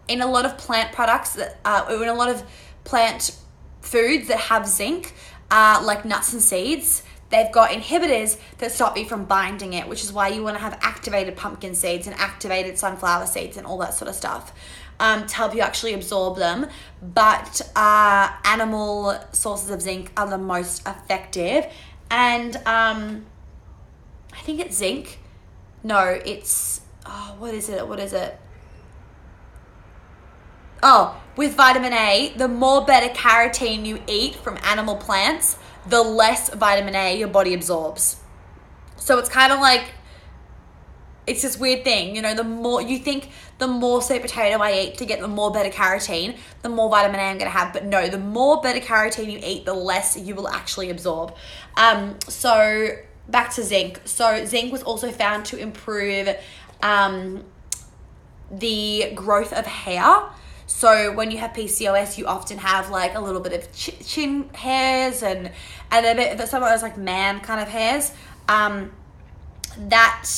in a lot of plant products, in a lot of plant foods that have zinc, like nuts and seeds, they've got inhibitors that stop you from binding it, which is why you want to have activated pumpkin seeds and activated sunflower seeds and all that sort of stuff to help you actually absorb them. But animal sources of zinc are the most effective. And I think it's zinc. No, it's, what is it? With vitamin A, the more beta carotene you eat from animal plants, the less vitamin A your body absorbs. So it's kind of like, it's this weird thing, you know, the more you think, the more sweet potato I eat to get the more beta carotene, the more vitamin A I'm going to have. But no, the more beta carotene you eat, the less you will actually absorb. So back to zinc. So zinc was also found to improve the growth of hair. So when you have PCOS, you often have like a little bit of chin hairs and a bit, some of those like man kind of hairs. That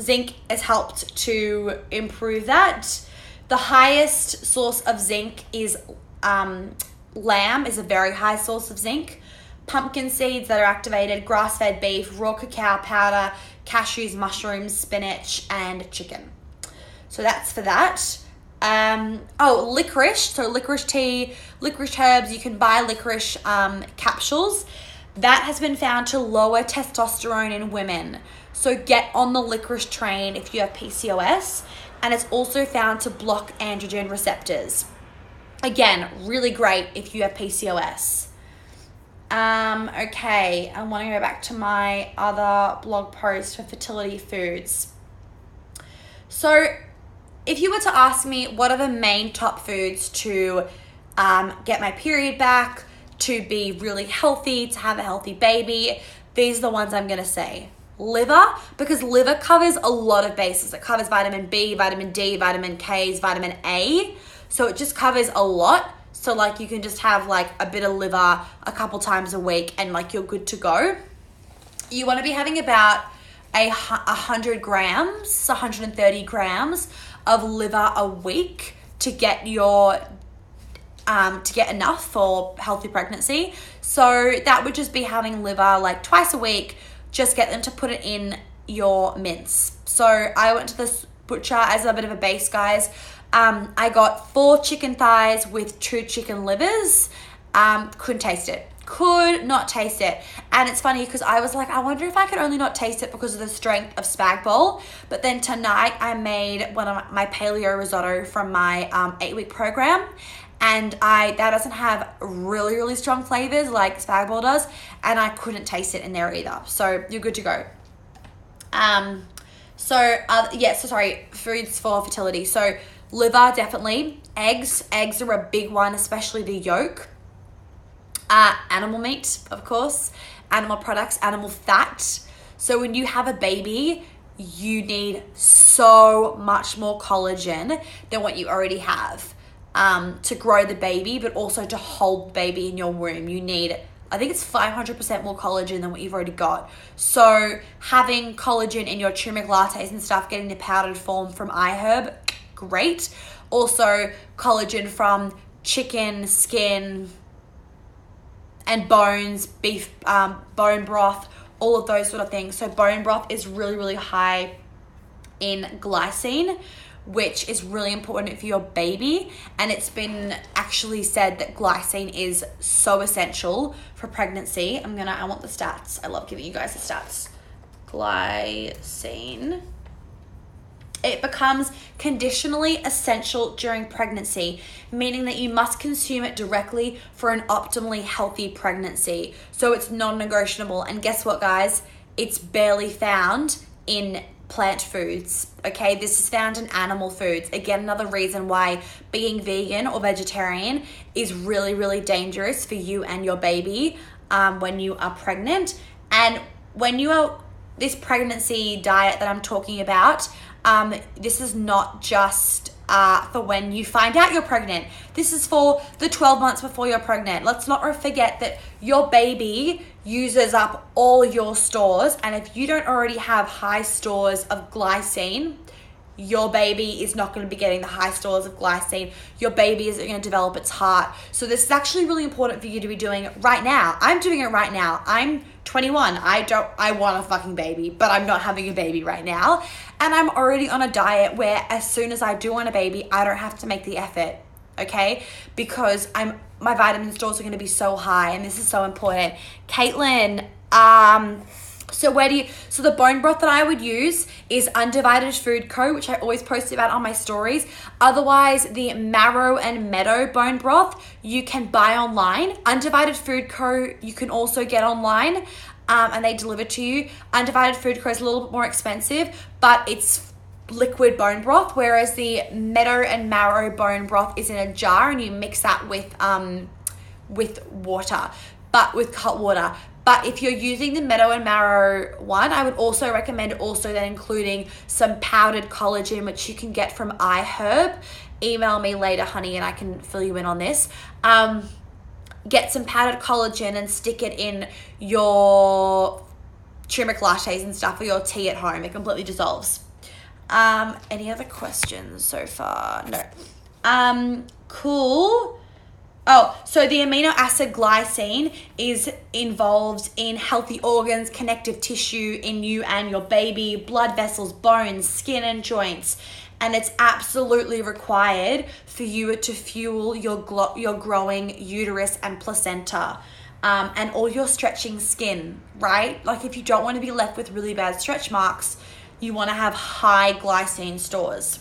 zinc has helped to improve that. The highest source of zinc is lamb is a very high source of zinc. Pumpkin seeds that are activated, grass-fed beef, raw cacao powder, cashews, mushrooms, spinach, and chicken. So that's for that. Licorice. So licorice tea, licorice herbs. You can buy licorice capsules. That has been found to lower testosterone in women. So get on the licorice train if you have PCOS. And it's also found to block androgen receptors. Again, really great if you have PCOS. Okay, I want to go back to my other blog post for fertility foods. So if you were to ask me what are the main top foods to get my period back, to be really healthy, to have a healthy baby, these are the ones I'm going to say. Liver, because liver covers a lot of bases. It covers vitamin B, vitamin D, vitamin K, vitamin A. So it just covers a lot. So like you can just have like a bit of liver a couple times a week and like you're good to go. You want to be having about 100 grams, 130 grams of liver a week to get your to get enough for healthy pregnancy. So that would just be having liver like twice a week. Just get them to put it in your mince. So I went to this butcher as a bit of a base, guys. I got 4 chicken thighs with 2 chicken livers. Couldn't taste it. Could not taste it. And it's funny because I was like, I wonder if I could only not taste it because of the strength of spag bol. But then tonight I made one of my paleo risotto from my 8-week program. And that doesn't have really, really strong flavors like spag bol does. And I couldn't taste it in there either. So you're good to go. Foods for fertility. So liver, definitely. Eggs are a big one, especially the yolk. Animal meat, of course. Animal products, animal fat. So when you have a baby, you need so much more collagen than what you already have to grow the baby, but also to hold the baby in your womb. You need, I think it's 500% more collagen than what you've already got. So having collagen in your turmeric lattes and stuff, getting the powdered form from iHerb, great. Also collagen from chicken, skin, and bones, beef, bone broth, all of those sort of things. So bone broth is really, really high in glycine, which is really important for your baby. And it's been actually said that glycine is so essential for pregnancy. I want the stats. I love giving you guys the stats. Glycine. It becomes conditionally essential during pregnancy, meaning that you must consume it directly for an optimally healthy pregnancy. So it's non-negotiable. And guess what, guys? It's barely found in plant foods. Okay, this is found in animal foods. Again, another reason why being vegan or vegetarian is really, really dangerous for you and your baby when you are pregnant. And when you are this pregnancy diet that I'm talking about, this is not just for when you find out you're pregnant. This is for the 12 months before you're pregnant. Let's not forget that your baby uses up all your stores, and if you don't already have high stores of glycine, your baby is not going to be getting the high stores of glycine. Your baby isn't going to develop its heart. So this is actually really important for you to be doing right now. I'm doing it right now. I'm 21. I want a fucking baby, but I'm not having a baby right now. And I'm already on a diet where as soon as I do want a baby, I don't have to make the effort, okay? Because my vitamin stores are going to be so high, and this is so important. Caitlin, so the bone broth that I would use is Undivided Food Co., which I always post about on my stories. Otherwise, the Marrow and Meadow bone broth you can buy online. Undivided Food Co. you can also get online, and they deliver to you. Undivided Food Co. is a little bit more expensive, but it's liquid bone broth, whereas the Meadow and Marrow bone broth is in a jar, and you mix that with water, but with hot water. But if you're using the Meadow and Marrow one, I would also recommend also then including some powdered collagen, which you can get from iHerb. Email me later, honey, and I can fill you in on this. Get some powdered collagen and stick it in your turmeric lattes and stuff, or your tea at home. It completely dissolves. Any other questions so far? No. Cool. Oh, so the amino acid glycine is involved in healthy organs, connective tissue in you and your baby, blood vessels, bones, skin and joints. And it's absolutely required for you to fuel your growing uterus and placenta, and all your stretching skin, right? Like if you don't want to be left with really bad stretch marks, you want to have high glycine stores.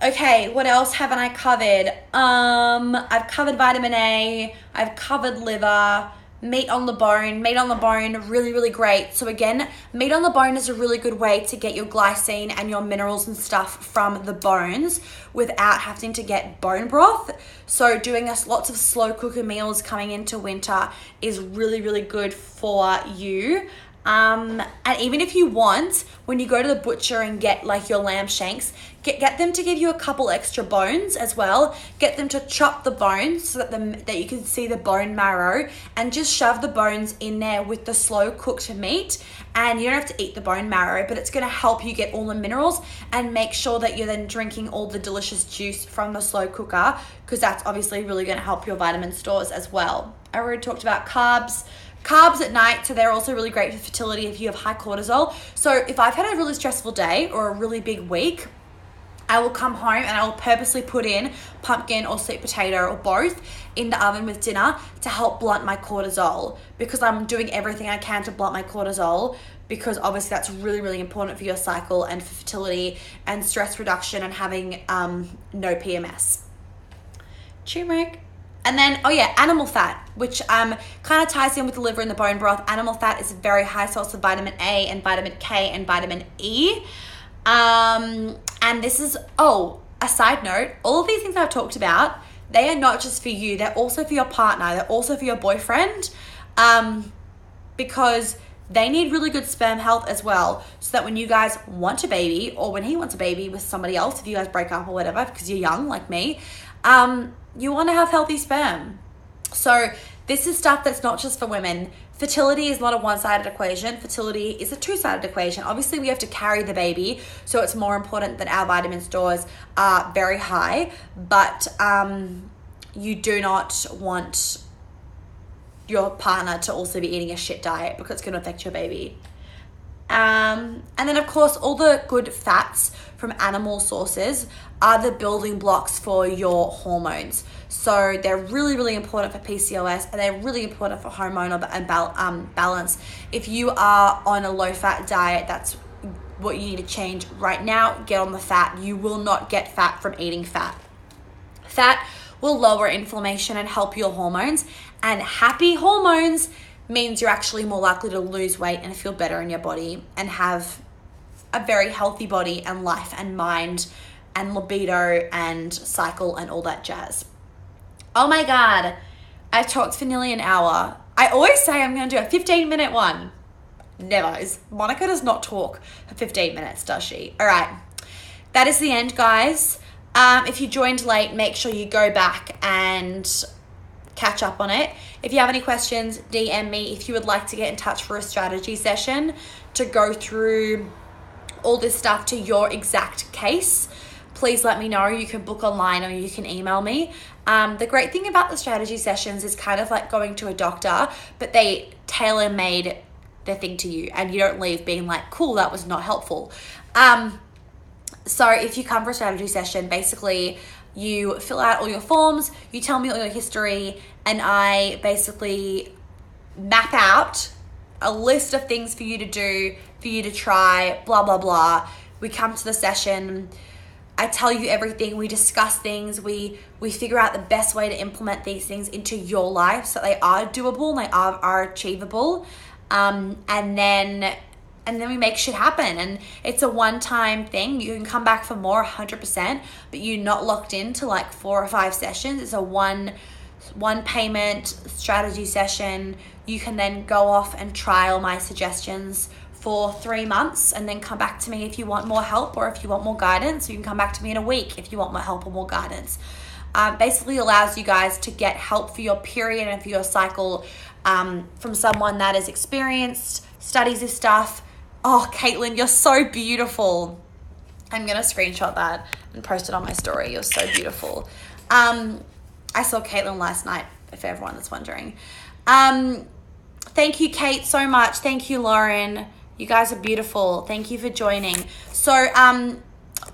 Okay, what else haven't I covered? I've covered vitamin A, I've covered liver, meat on the bone. Meat on the bone, really, really great. So again, meat on the bone is a really good way to get your glycine and your minerals and stuff from the bones without having to get bone broth. So doing us lots of slow cooker meals coming into winter is really, really good for you. And even if you want, when you go to the butcher and get like your lamb shanks, get them to give you a couple extra bones as well. Get them to chop the bones so that you can see the bone marrow, and just shove the bones in there with the slow cooked meat. And you don't have to eat the bone marrow, but it's going to help you get all the minerals and make sure that you're then drinking all the delicious juice from the slow cooker, because that's obviously really going to help your vitamin stores as well. I already talked about carbs. Carbs at night, so they're also really great for fertility if you have high cortisol. So if I've had a really stressful day or a really big week, I will come home and I will purposely put in pumpkin or sweet potato or both in the oven with dinner to help blunt my cortisol, because I'm doing everything I can to blunt my cortisol, because obviously that's really, really important for your cycle and for fertility and stress reduction and having no PMS. Turmeric. And then, animal fat, which kind of ties in with the liver and the bone broth. Animal fat is a very high source of vitamin A and vitamin K and vitamin E. And this is, a side note, all of these things I've talked about, they are not just for you. They're also for your partner. They're also for your boyfriend, because they need really good sperm health as well, so that when you guys want a baby, or when he wants a baby with somebody else, if you guys break up or whatever, because you're young like me, you want to have healthy sperm. So this is stuff that's not just for women. Fertility is not a one-sided equation. Fertility is a two-sided equation. Obviously, we have to carry the baby, so it's more important that our vitamin stores are very high, but you do not want your partner to also be eating a shit diet, because it's going to affect your baby. And then, of course, all the good fats from animal sources are the building blocks for your hormones. So they're really, really important for PCOS, and they're really important for hormonal balance. If you are on a low-fat diet, that's what you need to change right now. Get on the fat. You will not get fat from eating fat. Fat will lower inflammation and help your hormones, and happy hormones means you're actually more likely to lose weight and feel better in your body and have a very healthy body and life and mind and libido and cycle and all that jazz. Oh my God, I talked for nearly an hour. I always say I'm going to do a 15-minute one. Never. Monica does not talk for 15 minutes, does she? All right. That is the end, guys. If you joined late, make sure you go back and catch up on it. If you have any questions, DM me. If you would like to get in touch for a strategy session to go through all this stuff to your exact case, please let me know. You can book online or you can email me. The great thing about the strategy sessions is kind of like going to a doctor, but they tailor-made their thing to you, and you don't leave being like, cool, that was not helpful. So if you come for a strategy session, basically you fill out all your forms, you tell me all your history, and I basically map out a list of things for you to do, for you to try, blah, blah, blah. We come to the session, I tell you everything, we discuss things, we figure out the best way to implement these things into your life so they are doable and they are achievable. And then we make shit happen. And it's a one-time thing. You can come back for more, 100%, but you're not locked into like 4 or 5 sessions. It's a one payment strategy session. You can then go off and trial my suggestions for 3 months and then come back to me if you want more help or if you want more guidance. You can come back to me in a week if you want more help or more guidance. Basically allows you guys to get help for your period and for your cycle from someone that is experienced, studies this stuff. Oh, Caitlin, you're so beautiful. I'm going to screenshot that and post it on my story. You're so beautiful. I saw Caitlin last night, for everyone that's wondering. Thank you, Kate, so much. Thank you, Lauren. You guys are beautiful. Thank you for joining. So,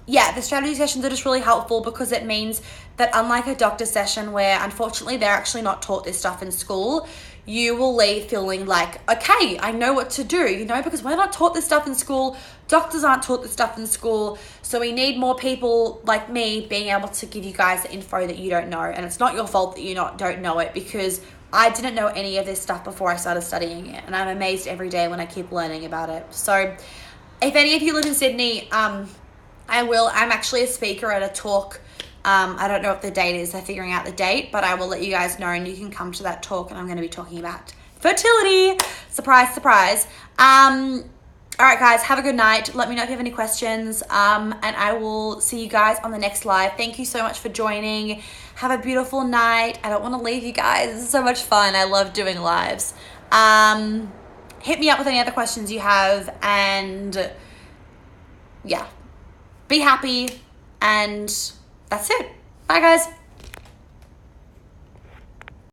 yeah, the strategy sessions are just really helpful because it means that unlike a doctor session where unfortunately they're actually not taught this stuff in school, you will leave feeling like, okay, I know what to do, you know, because we're not taught this stuff in school. Doctors aren't taught this stuff in school. So we need more people like me being able to give you guys the info that you don't know. And it's not your fault that you don't know it, because I didn't know any of this stuff before I started studying it. And I'm amazed every day when I keep learning about it. So if any of you live in Sydney, I'm actually a speaker at a talk. I don't know what the date is. They're figuring out the date, but I will let you guys know and you can come to that talk, and I'm going to be talking about fertility. Surprise, surprise. All right, guys, have a good night. Let me know if you have any questions, and I will see you guys on the next live. Thank you so much for joining. Have a beautiful night. I don't want to leave you guys. This is so much fun. I love doing lives. Hit me up with any other questions you have, and yeah, be happy, and that's it. Bye, guys.